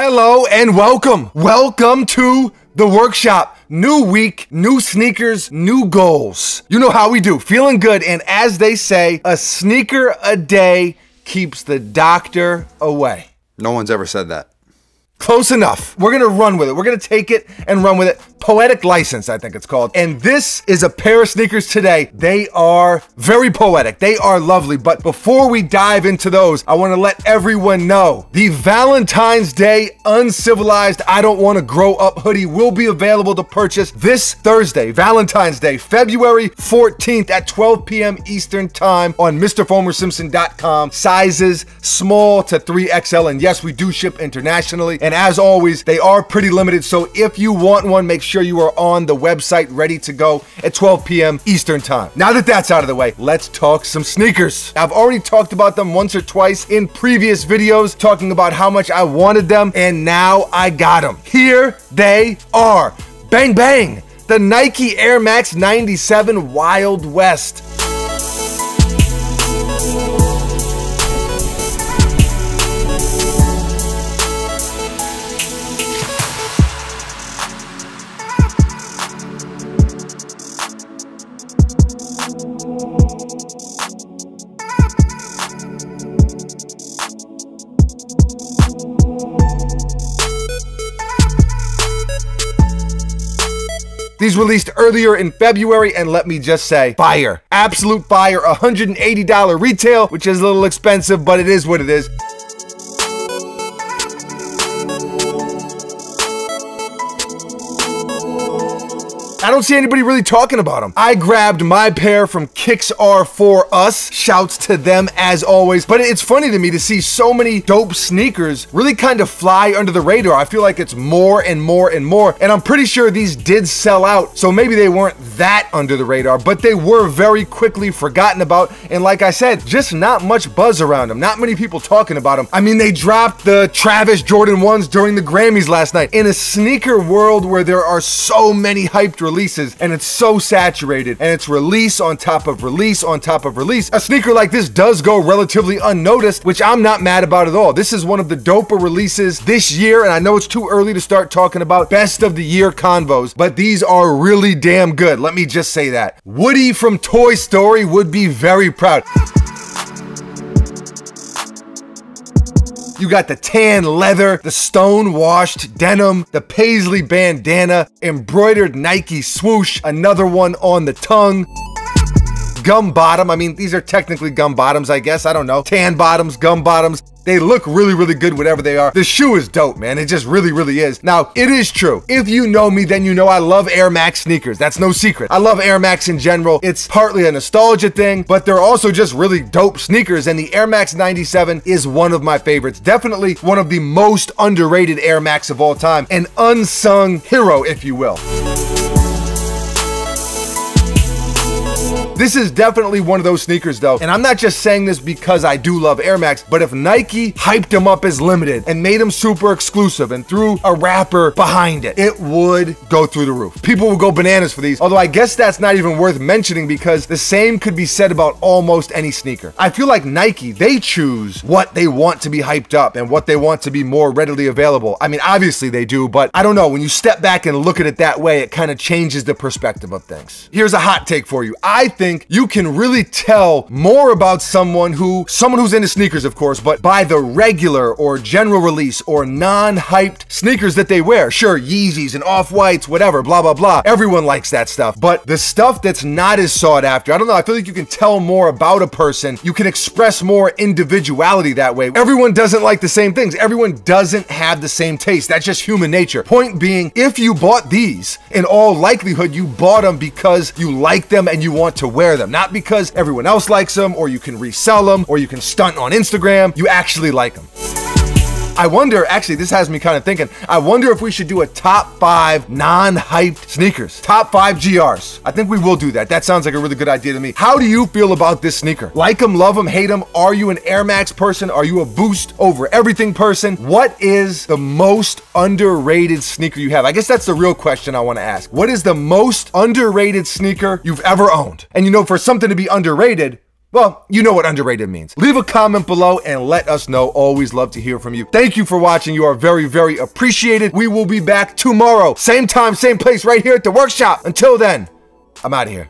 Hello and welcome. Welcome to the workshop. New week, new sneakers, new goals. You know how we do, feeling good. And as they say, a sneaker a day keeps the doctor away. No one's ever said that. Close enough. We're gonna run with it. We're gonna take it and run with it. Poetic license, I think it's called. And this is a pair of sneakers today. They are very poetic. They are lovely. But before we dive into those, I wanna let everyone know the Valentine's Day Uncivilized I Don't Wanna Grow Up hoodie will be available to purchase this Thursday, Valentine's Day, February 14th at 12 p.m. Eastern Time on MrFomerSimpson.com. Sizes small to 3XL. And yes, we do ship internationally. And as always, they are pretty limited. So if you want one, make sure you are on the website ready to go at 12 p.m. Eastern Time. Now that that's out of the way, let's talk some sneakers. I've already talked about them once or twice in previous videos, talking about how much I wanted them, and now I got them. Here they are. Bang, bang. The Nike Airmax 97 Wild West. These released earlier in February, and let me just say, fire. Absolute fire. $180 retail, which is a little expensive, but it is what it is. I don't see anybody really talking about them. I grabbed my pair from Kicks Are For Us. Shouts to them as always. But it's funny to me to see so many dope sneakers really kind of fly under the radar. I feel like it's more and more and more. And I'm pretty sure these did sell out. So maybe they weren't that under the radar, but they were very quickly forgotten about. And like I said, just not much buzz around them. Not many people talking about them. I mean, they dropped the Travis Jordan 1s during the Grammys last night. In a sneaker world where there are so many hyped releases, and it's so saturated, and it's release on top of release on top of release, a sneaker like this does go relatively unnoticed, which I'm not mad about at all. This is one of the doper releases this year, and I know it's too early to start talking about best of the year convos, but these are really damn good. Let me just say that. Woody from Toy Story would be very proud. You got the tan leather, the stone-washed denim, the paisley bandana, embroidered Nike swoosh, another one on the tongue. Gum bottom, I mean, these are technically gum bottoms, I guess, I don't know. Tan bottoms, gum bottoms. They look really, really good, whatever they are. The shoe is dope, man. It just really, really is. Now, it is true. If you know me, then you know I love Air Max sneakers. That's no secret. I love Air Max in general. It's partly a nostalgia thing, but they're also just really dope sneakers, and the Air Max 97 is one of my favorites. Definitely one of the most underrated Air Max of all time. An unsung hero, if you will. This is definitely one of those sneakers though, and I'm not just saying this because I do love Air Max, but if Nike hyped them up as limited and made them super exclusive and threw a wrapper behind it, it would go through the roof. People would go bananas for these, although I guess that's not even worth mentioning because the same could be said about almost any sneaker. I feel like Nike, they choose what they want to be hyped up and what they want to be more readily available. I mean, obviously they do, but I don't know, when you step back and look at it that way, it kind of changes the perspective of things. Here's a hot take for you. I think you can really tell more about someone who's into sneakers, of course, but by the regular or general release or non-hyped sneakers that they wear. Sure, Yeezys and Off-Whites, whatever, blah, blah, blah. Everyone likes that stuff. But the stuff that's not as sought after, I don't know, I feel like you can tell more about a person. You can express more individuality that way. Everyone doesn't like the same things. Everyone doesn't have the same taste. That's just human nature. Point being, if you bought these, in all likelihood, you bought them because you like them and you want to wear them, not because everyone else likes them, or you can resell them, or you can stunt on Instagram. You actually like them. I wonder, actually, this has me kind of thinking, I wonder if we should do a top 5 non-hyped sneakers. Top 5 GRs. I think we will do that. That sounds like a really good idea to me. How do you feel about this sneaker? Like them, love them, hate them? Are you an Air Max person? Are you a Boost over everything person? What is the most underrated sneaker you have? I guess that's the real question I want to ask. What is the most underrated sneaker you've ever owned? And you know, for something to be underrated, Well, you know what underrated means. Leave a comment below and let us know. Always love to hear from you. Thank you for watching. You are very, very appreciated. We will be back tomorrow. Same time, same place, right here at the workshop. Until then, I'm out of here.